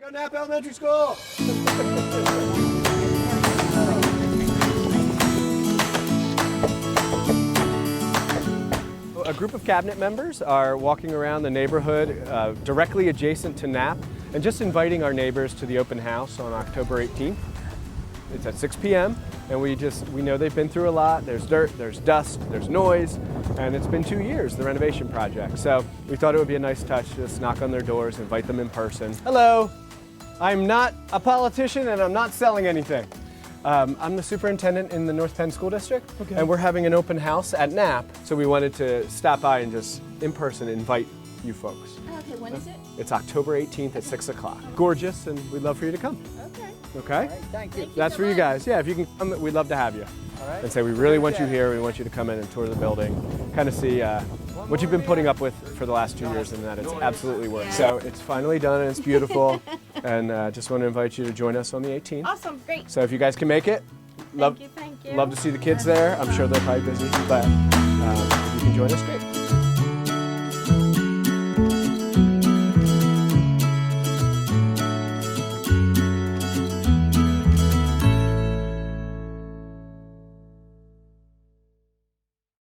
Go Knapp Elementary School! A group of cabinet members are walking around the neighborhood directly adjacent to Knapp and just inviting our neighbors to the open house on October 18th. It's at 6 p.m. and we know they've been through a lot. There's dirt, there's dust, there's noise, and it's been 2 years, the renovation project. So we thought it would be a nice touch to just knock on their doors, invite them in person. Hello, I'm not a politician and I'm not selling anything. I'm the superintendent in the North Penn School District, and we're having an open house at Knapp, so we wanted to stop by and just in person invite you folks. Okay, when is it? It's October 18th at 6 o'clock. Gorgeous, and we'd love for you to come. Okay. Okay? All right, thank you. That's so for you much. guys. Yeah, if you can come, we'd love to have you. All right. And say we really want you here. We want you to come in and tour the building, kind of see what you've been putting up with for the last 2 years, and that it's absolutely worked. So it's finally done and it's beautiful, and just want to invite you to join us on the 18th. Awesome, great. So if you guys can make it, Thank you. love to see the kids there. I'm sure they're probably busy, but if you can join us, great.